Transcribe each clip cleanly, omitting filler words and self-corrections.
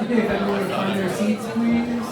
Okay, if everyone would find their seats, please.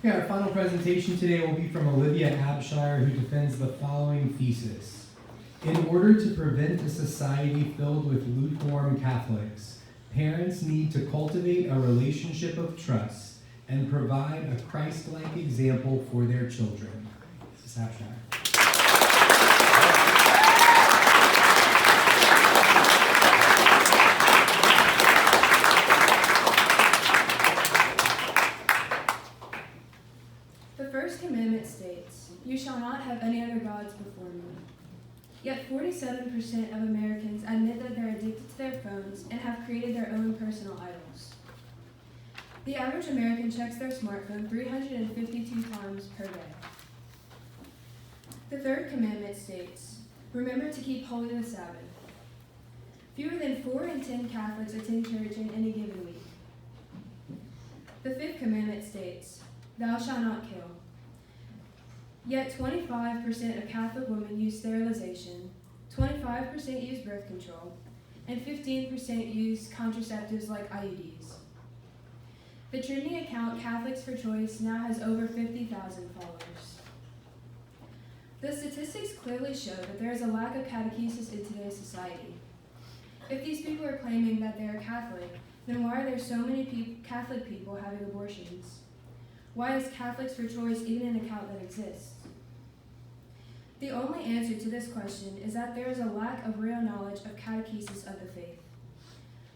Okay, our final presentation today will be from Olivia Abshire, who defends the following thesis. In order to prevent a society filled with lukewarm Catholics, parents need to cultivate a relationship of trust and provide a Christ-like example for their children. This is Abshire. You shall not have any other gods before me. Yet 47% of Americans admit that they're addicted to their phones and have created their own personal idols. The average American checks their smartphone 352 times per day. The third commandment states, remember to keep holy the Sabbath. Fewer than 4 in 10 Catholics attend church in any given week. The fifth commandment states, thou shalt not kill. Yet 25% of Catholic women use sterilization, 25% use birth control, and 15% use contraceptives like IUDs. The trending account Catholics for Choice now has over 50,000 followers. The statistics clearly show that there is a lack of catechesis in today's society. If these people are claiming that they are Catholic, then why are there so many Catholic people having abortions? Why is Catholics for Choice even an account that exists? The only answer to this question is that there is a lack of real knowledge of catechesis of the faith.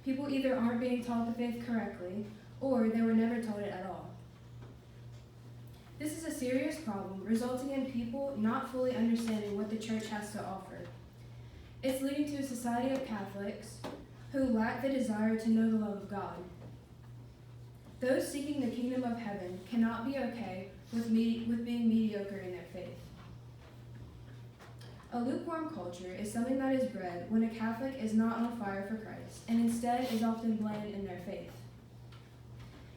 People either aren't being taught the faith correctly, or they were never taught it at all. This is a serious problem, resulting in people not fully understanding what the church has to offer. It's leading to a society of Catholics who lack the desire to know the love of God. Those seeking the kingdom of heaven cannot be okay with being mediocre in their faith. A lukewarm culture is something that is bred when a Catholic is not on fire for Christ and instead is often bland in their faith.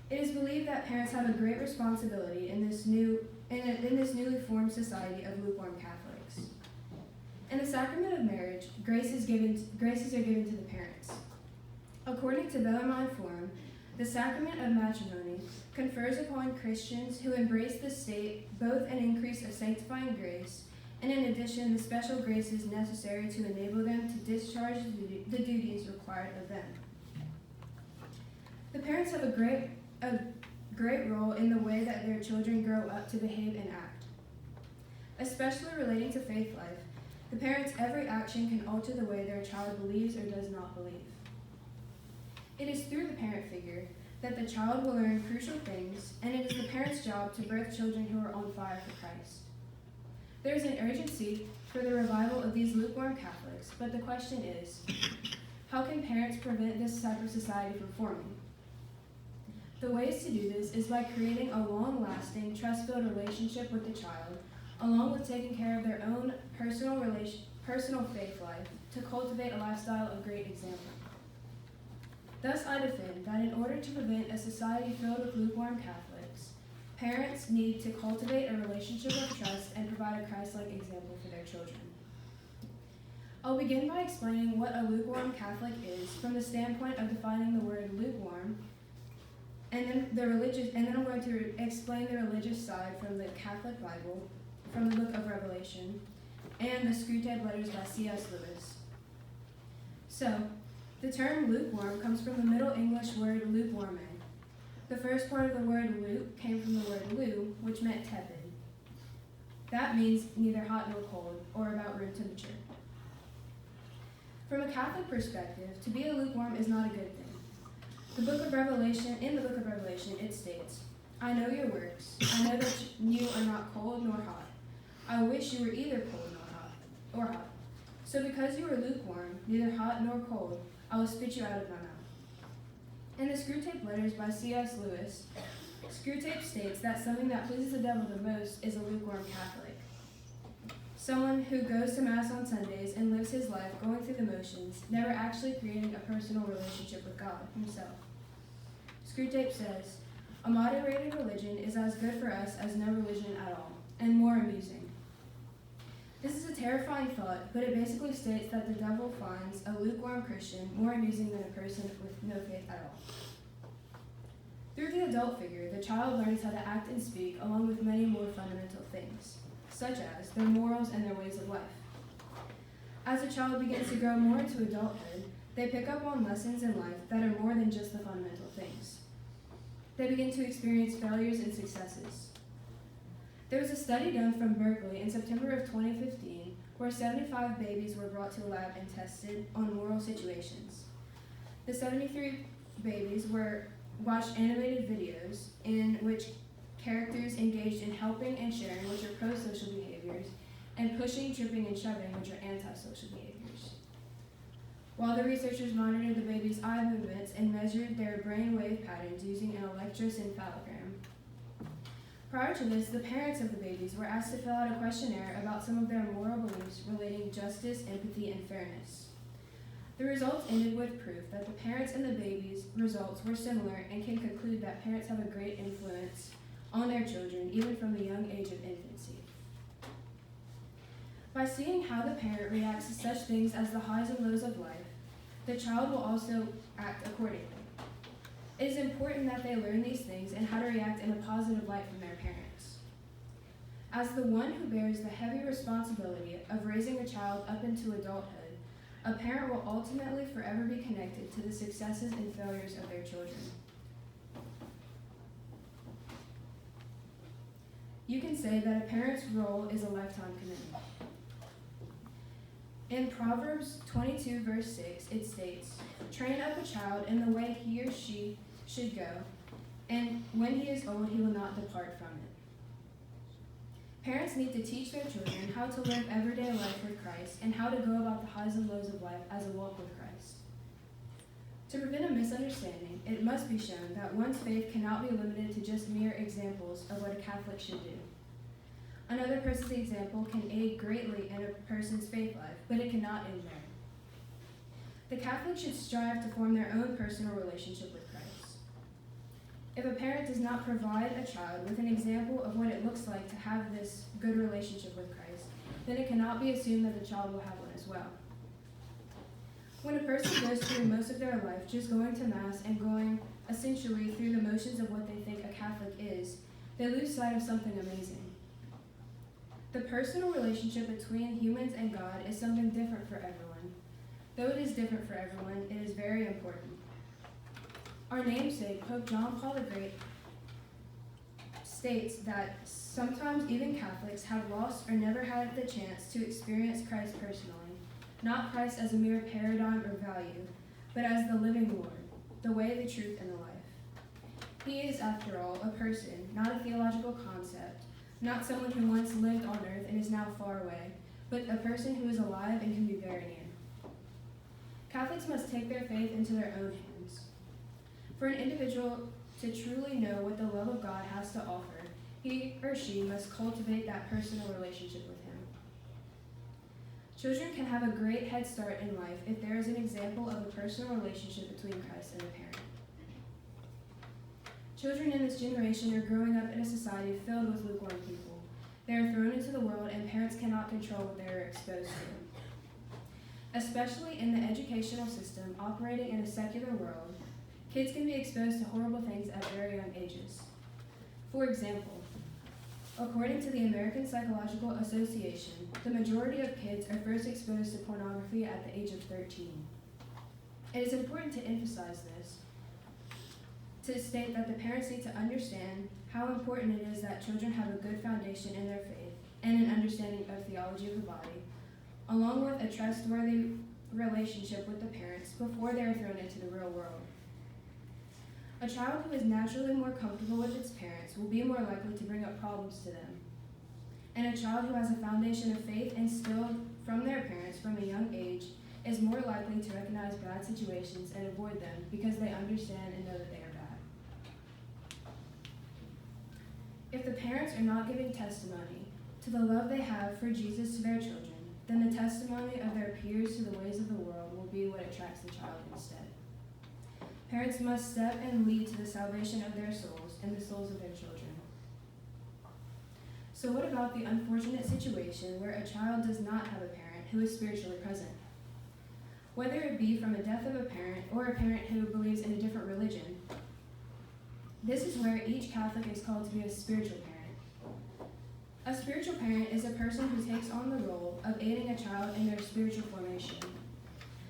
It is believed that parents have a great responsibility in this newly formed society of lukewarm Catholics. In the sacrament of marriage, graces are given to the parents. According to Bellarmine Forum, the sacrament of matrimony confers upon Christians who embrace the state both an increase of sanctifying grace and in addition the special graces necessary to enable them to discharge the duties required of them. The parents have a great role in the way that their children grow up to behave and act. Especially relating to faith life, the parents' every action can alter the way their child believes or does not believe. It is through the parent figure that the child will learn crucial things, and it is the parent's job to birth children who are on fire for Christ. There is an urgency for the revival of these lukewarm Catholics, but the question is, how can parents prevent this type of society from forming? The ways to do this is by creating a long-lasting, trust-filled relationship with the child, along with taking care of their own personal faith life to cultivate a lifestyle of great example. Thus, I defend that in order to prevent a society filled with lukewarm Catholics, parents need to cultivate a relationship of trust and provide a Christ-like example for their children. I'll begin by explaining what a lukewarm Catholic is from the standpoint of defining the word lukewarm, and then I'm going to explain the religious side from the Catholic Bible, from the book of Revelation, and the Screwtape Letters by C.S. Lewis. So, the term lukewarm comes from the Middle English word lukewarme. The first part of the word luke came from the word lu, which meant tepid. That means neither hot nor cold, or about room temperature. From a Catholic perspective, to be a lukewarm is not a good thing. In the book of Revelation, it states, I know your works. I know that you are not cold nor hot. I wish you were either cold nor hot. So because you are lukewarm, neither hot nor cold, I will spit you out of my mouth. In the Screwtape Letters by C.S. Lewis, Screwtape states that something that pleases the devil the most is a lukewarm Catholic. Someone who goes to Mass on Sundays and lives his life going through the motions, never actually creating a personal relationship with God himself. Screwtape says, "A moderated religion is as good for us as no religion at all, and more amusing." This is a terrifying thought, but it basically states that the devil finds a lukewarm Christian more amusing than a person with no faith at all. Through the adult figure, the child learns how to act and speak along with many more fundamental things, such as their morals and their ways of life. As a child begins to grow more into adulthood, they pick up on lessons in life that are more than just the fundamental things. They begin to experience failures and successes. There was a study done from Berkeley in September of 2015 where 75 babies were brought to a lab and tested on moral situations. The 73 babies were watched animated videos in which characters engaged in helping and sharing, which are pro-social behaviors, and pushing, tripping, and shoving, which are anti-social behaviors. While the researchers monitored the babies' eye movements and measured their brain wave patterns using an electroencephalogram. Prior to this, the parents of the babies were asked to fill out a questionnaire about some of their moral beliefs relating justice, empathy, and fairness. The results ended with proof that the parents and the babies' results were similar and can conclude that parents have a great influence on their children, even from the young age of infancy. By seeing how the parent reacts to such things as the highs and lows of life, the child will also act accordingly. It is important that they learn these things and how to react in a positive light from their parents. As the one who bears the heavy responsibility of raising a child up into adulthood, a parent will ultimately forever be connected to the successes and failures of their children. You can say that a parent's role is a lifetime commitment. In Proverbs 22, verse 6, it states, "Train up a child in the way he or she should go, and when he is old, he will not depart from it." Parents need to teach their children how to live everyday life with Christ and how to go about the highs and lows of life as a walk with Christ. To prevent a misunderstanding, it must be shown that one's faith cannot be limited to just mere examples of what a Catholic should do. Another person's example can aid greatly in a person's faith life, but it cannot end there. The Catholic should strive to form their own personal relationship with Christ. If a parent does not provide a child with an example of what it looks like to have this good relationship with Christ, then it cannot be assumed that the child will have one as well. When a person goes through most of their life just going to Mass and going essentially through the motions of what they think a Catholic is, they lose sight of something amazing. The personal relationship between humans and God is something different for everyone. Though it is different for everyone, it is very important. Our namesake, Pope John Paul the Great, states that sometimes even Catholics have lost or never had the chance to experience Christ personally, not Christ as a mere paradigm or value, but as the living Lord, the way, the truth, and the life. He is, after all, a person, not a theological concept, not someone who once lived on earth and is now far away, but a person who is alive and can be very near. Catholics must take their faith into their own hands. For an individual to truly know what the love of God has to offer, he or she must cultivate that personal relationship with Him. Children can have a great head start in life if there is an example of a personal relationship between Christ and the parent. Children in this generation are growing up in a society filled with lukewarm people. They are thrown into the world and parents cannot control what they are exposed to. Especially in the educational system operating in a secular world, kids can be exposed to horrible things at very young ages. For example, according to the American Psychological Association, the majority of kids are first exposed to pornography at the age of 13. It is important to emphasize this, to state that the parents need to understand how important it is that children have a good foundation in their faith and an understanding of theology of the body, along with a trustworthy relationship with the parents before they are thrown into the real world. A child who is naturally more comfortable with its parents will be more likely to bring up problems to them. And a child who has a foundation of faith instilled from their parents from a young age is more likely to recognize bad situations and avoid them because they understand and know that they are bad. If the parents are not giving testimony to the love they have for Jesus to their children, then the testimony of their peers to the ways of the world will be what attracts the child instead. Parents must step and lead to the salvation of their souls and the souls of their children. So what about the unfortunate situation where a child does not have a parent who is spiritually present? Whether it be from a death of a parent or a parent who believes in a different religion, this is where each Catholic is called to be a spiritual parent. A spiritual parent is a person who takes on the role of aiding a child in their spiritual formation.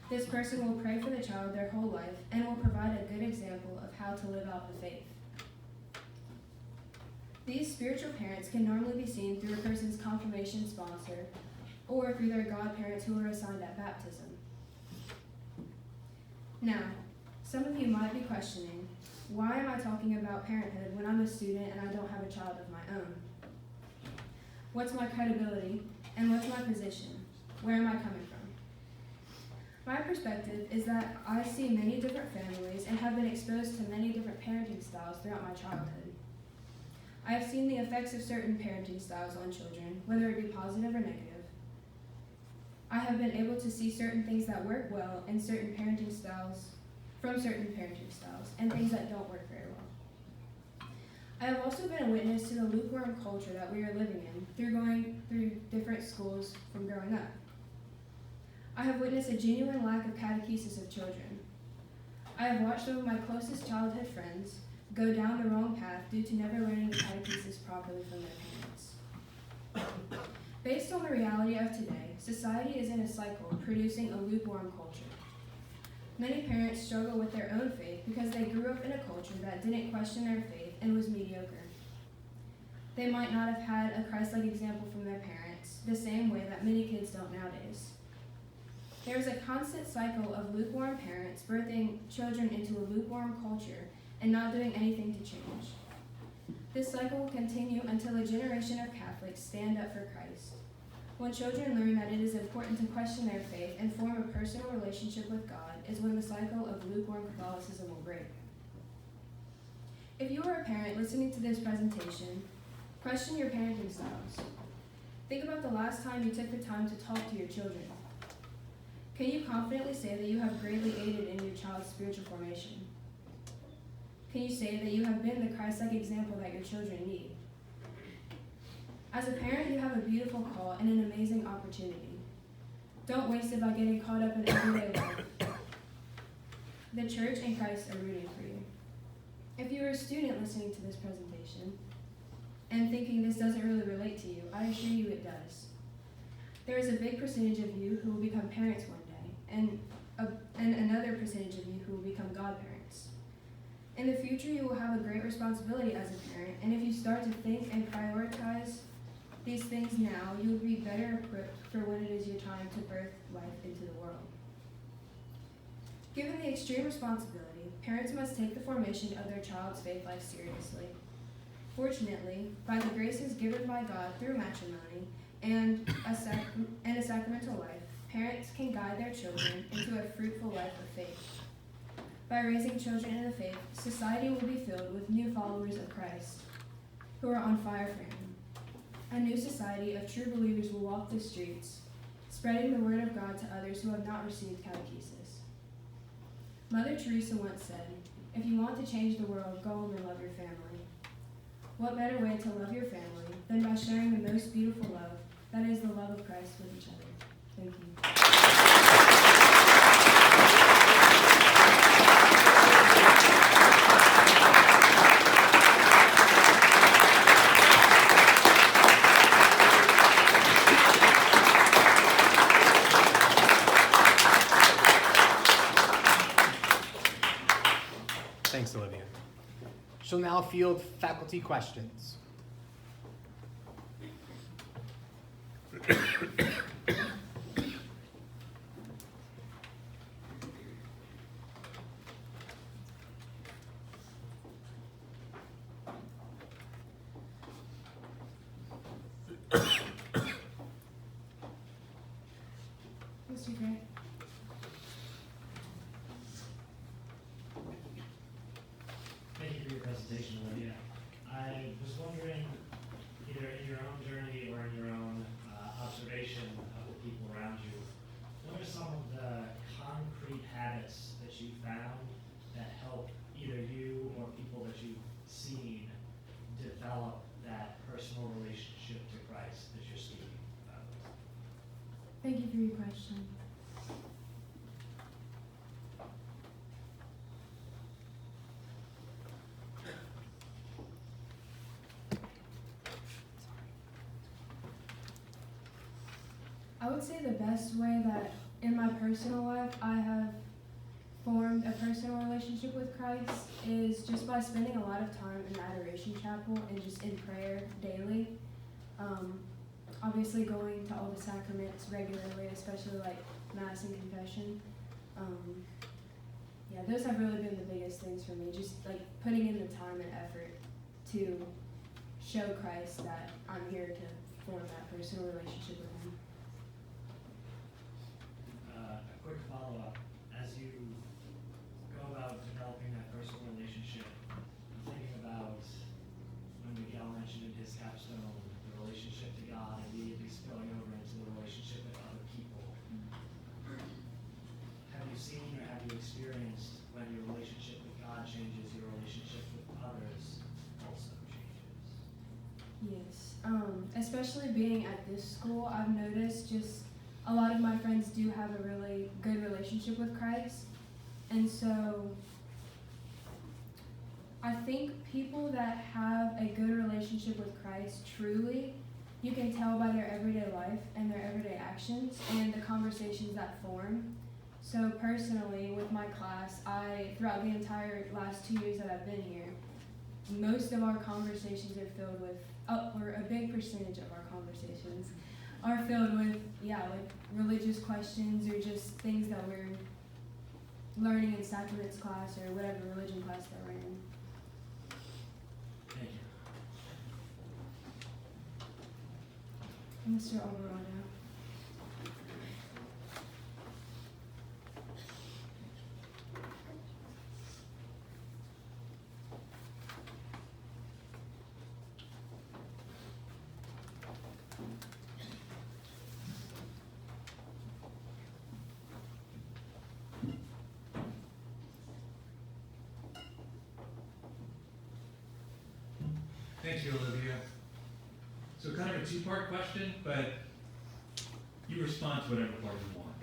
This person will pray for the child their whole life and will provide a good example of how to live out the faith. These spiritual parents can normally be seen through a person's confirmation sponsor or through their godparents who are assigned at baptism. Now, some of you might be questioning, why am I talking about parenthood when I'm a student and I don't have a child of my own? What's my credibility and what's my position? Where am I coming from? My perspective is that I see many different families and have been exposed to many different parenting styles throughout my childhood. I have seen the effects of certain parenting styles on children, whether it be positive or negative. I have been able to see certain things that work well in certain parenting styles, from certain parenting styles, and things that don't work very well. I have also been a witness to the lukewarm culture that we are living in through going through different schools from growing up. I have witnessed a genuine lack of catechesis of children. I have watched some of my closest childhood friends go down the wrong path due to never learning the catechesis properly from their parents. Based on the reality of today, society is in a cycle producing a lukewarm culture. Many parents struggle with their own faith because they grew up in a culture that didn't question their faith and was mediocre. They might not have had a Christ-like example from their parents, the same way that many kids don't nowadays. There is a constant cycle of lukewarm parents birthing children into a lukewarm culture and not doing anything to change. This cycle will continue until a generation of Catholics stand up for Christ. When children learn that it is important to question their faith and form a personal relationship with God is when the cycle of lukewarm Catholicism will break. If you are a parent listening to this presentation, question your parenting styles. Think about the last time you took the time to talk to your children. Can you confidently say that you have greatly aided in your child's spiritual formation? Can you say that you have been the Christ-like example that your children need? As a parent, you have a beautiful call and an amazing opportunity. Don't waste it by getting caught up in everyday life. The church and Christ are rooting for you. If you are a student listening to this presentation and thinking this doesn't really relate to you, I assure you it does. There is a big percentage of you who will become parents one day, and another percentage of you who will become godparents. In the future, you will have a great responsibility as a parent, and if you start to think and prioritize these things now, you will be better equipped for when it is your time to birth life into the world. Given the extreme responsibility, parents must take the formation of their child's faith life seriously. Fortunately, by the graces given by God through matrimony and a sacramental life, parents can guide their children into a fruitful life of faith. By raising children in the faith, society will be filled with new followers of Christ who are on fire for Him. A new society of true believers will walk the streets, spreading the word of God to others who have not received catechesis. Mother Teresa once said, "If you want to change the world, go home and love your family." What better way to love your family than by sharing the most beautiful love, that is the love of Christ, with each other. Thank you. Thanks, Olivia. She'll now field faculty questions. Mr. Grant. Thank you for your presentation, Olivia. I was wondering develop that personal relationship to Christ that you're speaking about? Thank you for your question. I would say the best way that in my personal life I have formed a personal relationship with Christ is just by spending a lot of time in the Adoration Chapel and just in prayer daily. Obviously going to all the sacraments regularly, especially like Mass and confession. Yeah, those have really been the biggest things for me, just like putting in the time and effort to show Christ that I'm here to form that personal relationship with him. A quick follow-up. As you go about developing that personal relationship, I'm thinking about when Miguel mentioned in his capstone the relationship to God immediately spilling over into the relationship with other people. Have you seen or have you experienced when your relationship with God changes, your relationship with others also changes? Yes, especially being at this school, I've noticed just a lot of my friends do have a really good relationship with Christ. And so I think people that have a good relationship with Christ truly, you can tell by their everyday life and their everyday actions and the conversations that form. So personally, with my class, throughout the entire last 2 years that I've been here, most of our conversations are filled with, or a big percentage of our conversations are filled with, like religious questions or just things that we're learning in sacraments class or whatever religion class that we're in. Thank you. Mr. Alvarado. Thank you, Olivia. So kind of a two-part question, but you respond to whatever part you want.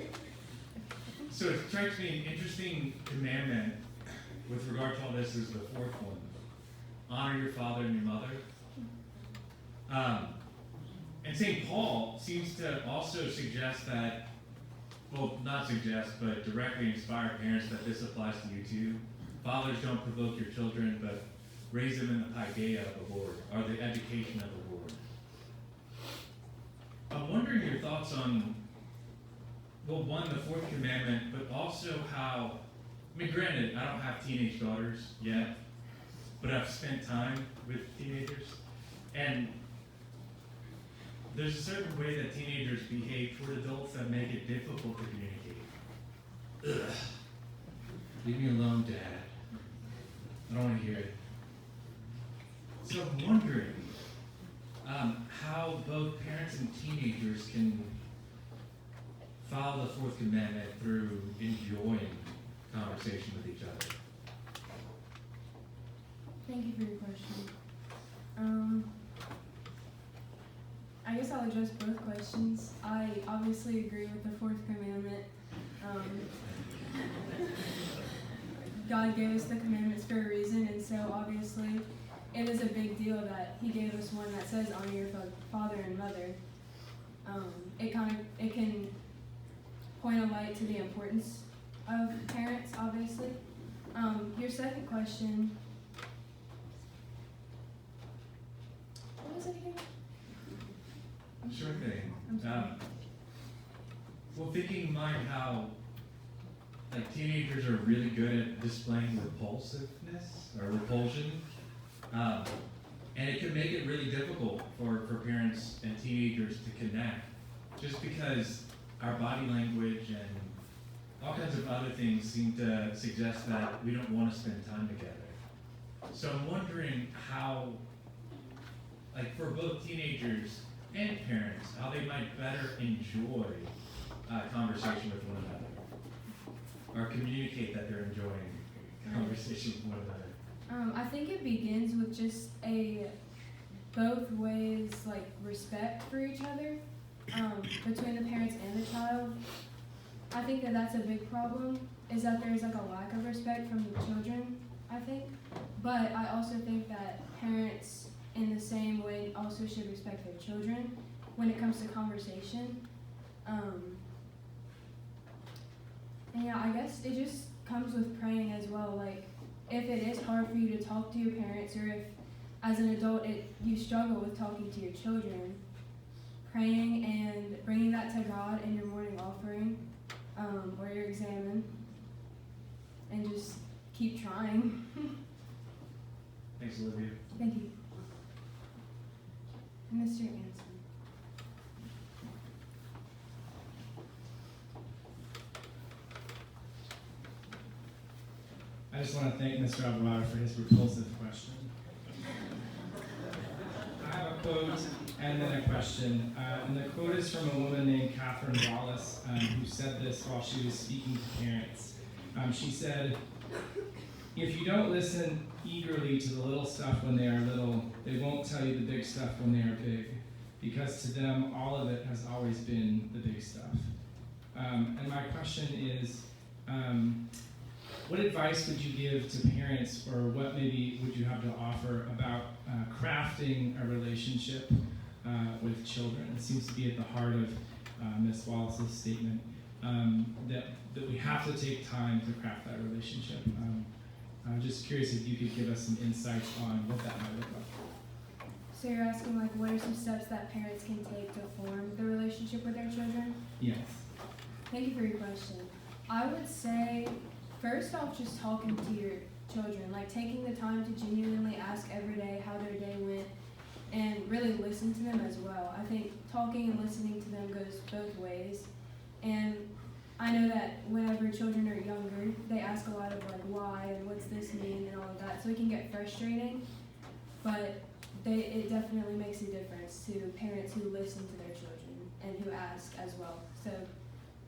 So it strikes me an interesting commandment with regard to all this is the fourth one. Honor your father and your mother. And St. Paul seems to also suggest that, well, not suggest, but directly inspire parents that this applies to you too. Fathers, don't provoke your children, but raise them in the paideia of the Lord, or the education of the Lord. I'm wondering your thoughts on, well, one, the fourth commandment, but also how, I mean, granted, I don't have teenage daughters yet, but I've spent time with teenagers, and there's a certain way that teenagers behave toward adults that make it difficult to communicate. Ugh. Leave me alone, Dad. I don't want to hear it. So I'm wondering how both parents and teenagers can follow the fourth commandment through enjoying conversation with each other. Thank you for your question. I guess I'll address both questions. I obviously agree with the fourth commandment. God gave us the commandments for a reason, and so obviously it is a big deal that he gave us one that says honor your father and mother. It can point a light to the importance of parents, obviously. Your second question, what was it again? Sure thing. I'm sorry. Well, thinking in mind how like teenagers are really good at displaying repulsiveness or repulsion, and it can make it really difficult for parents and teenagers to connect, just because our body language and all kinds of other things seem to suggest that we don't want to spend time together. So I'm wondering how, like for both teenagers and parents, how they might better enjoy conversation with one another, or communicate that they're enjoying conversation with one another. I think it begins with just a both ways, like respect for each other between the parents and the child. I think that that's a big problem, is that there's like a lack of respect from the children, I think. But I also think that parents in the same way also should respect their children when it comes to conversation. And yeah, I guess it just comes with praying as well. Like, if it is hard for you to talk to your parents, or if as an adult you struggle with talking to your children, praying and bringing that to God in your morning offering or your examen, and just keep trying. Thanks, Olivia. Thank you. Mr. Anson. I just want to thank Mr. Alvarado for his repulsive question. I have a quote and then a question. And the quote is from a woman named Catherine Wallace, who said this while she was speaking to parents. She said, "If you don't listen eagerly to the little stuff when they are little, they won't tell you the big stuff when they are big, because to them all of it has always been the big stuff." And my question is, what advice would you give to parents, or what maybe would you have to offer about crafting a relationship with children? It seems to be at the heart of Ms. Wallace's statement, that we have to take time to craft that relationship. I'm just curious if you could give us some insights on what that might look like. So you're asking, like, what are some steps that parents can take to form the relationship with their children? Yes. Thank you for your question. I would say, first off, just talking to your children, like taking the time to genuinely ask every day how their day went, and really listen to them as well. I think talking and listening to them goes both ways. And I know that whenever children are younger, they ask a lot of like why and what's this mean and all of that, so it can get frustrating. But it definitely makes a difference to parents who listen to their children and who ask as well. So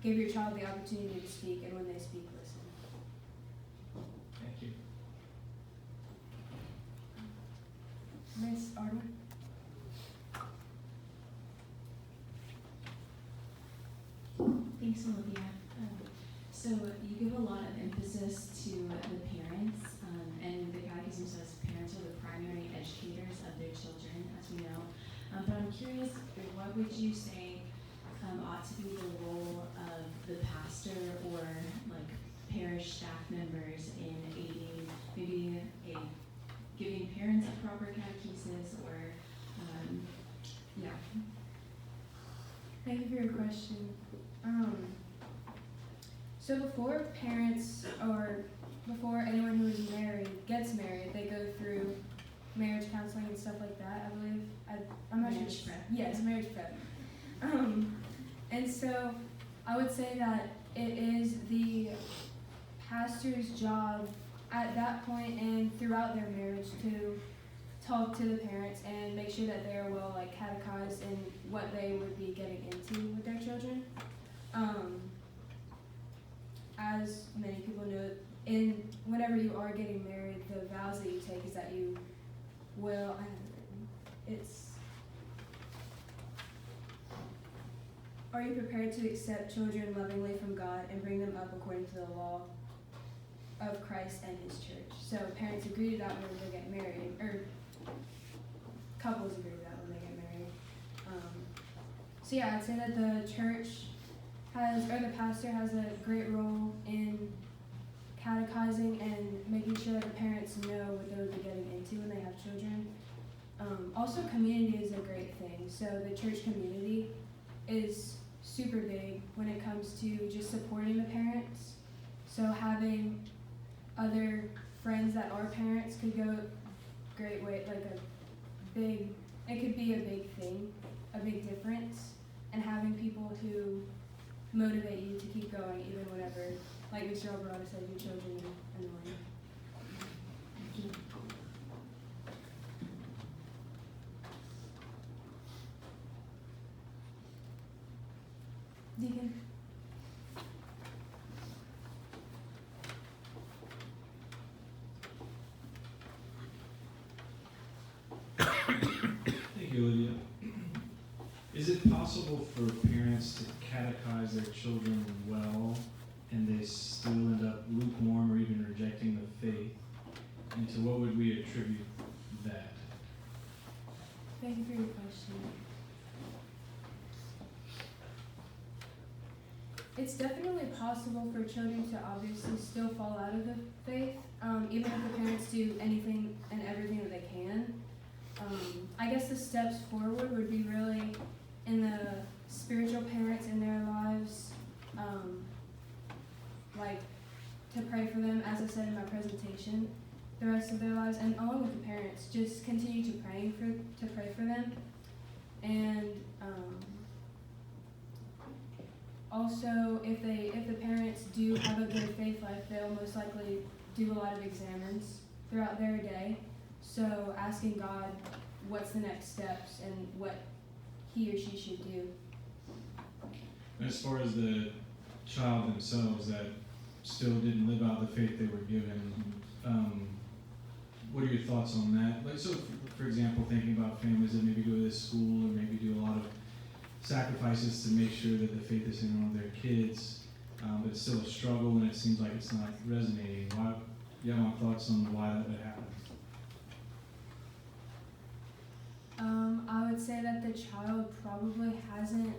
give your child the opportunity to speak, and when they speak, listen. Thank you. Miss Arden? Thanks, Olivia. So you give a lot of emphasis to the parents, and the Catechism says parents are the primary educators of their children, as we know. But I'm curious, what would you say ought to be the role of the pastor or like parish staff members in aiding, maybe giving parents a proper catechesis, or yeah. Thank you for your question. So before parents, or before anyone who is married gets married, they go through marriage counseling and stuff like that, I believe. I'm not Marriage sure. prep. Yes, marriage prep. And so I would say that it is the pastor's job at that point and throughout their marriage to talk to the parents and make sure that they are well catechized in what they would be getting into with their children. As many people know, whenever you are getting married, the vows that you take is that you will, are you prepared to accept children lovingly from God and bring them up according to the law of Christ and His church? So parents agree to that when they get married, or couples agree to that when they get married. So yeah, I'd say that the church the pastor has a great role in catechizing and making sure that the parents know what they would be getting into when they have children. Also, community is a great thing. So the church community is super big when it comes to just supporting the parents. So having other friends that are parents could go a great way, it could be a big thing, a big difference, and having people who motivate you to keep going even whenever, like Mr. Alvarado said, your children are annoying. Thank you. Deacon? you, Olivia. Is it possible for parents to catechize their children well and they still end up lukewarm or even rejecting the faith? And to what would we attribute that? Thank you for your question. It's definitely possible for children to obviously still fall out of the faith, even if the parents do anything and everything that they can. I guess the steps forward would be really in the spiritual parents in their lives, like to pray for them, as I said in my presentation, the rest of their lives, and along with the parents, just continue to pray for them, and also if the parents do have a good faith life, they'll most likely do a lot of examines throughout their day. So asking God what's the next steps and what he or she should do. As far as the child themselves that still didn't live out the faith they were given, what are your thoughts on that? Like, so, for example, thinking about families that maybe go to this school or maybe do a lot of sacrifices to make sure that the faith is in on their kids, but it's still a struggle and it seems like it's not resonating. Why? You have my thoughts on why that would happen? I would say that the child probably hasn't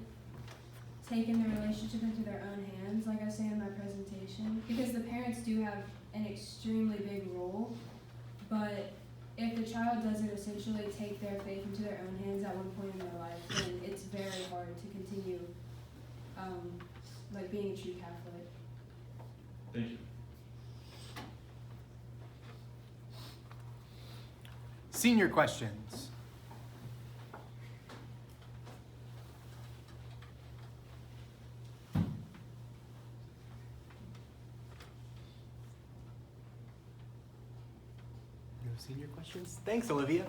taken the relationship into their own hands, like I say in my presentation, because the parents do have an extremely big role, but if the child doesn't essentially take their faith into their own hands at one point in their life, then it's very hard to continue like being a true Catholic. Thank you. Senior questions. No senior questions? Thanks, Olivia.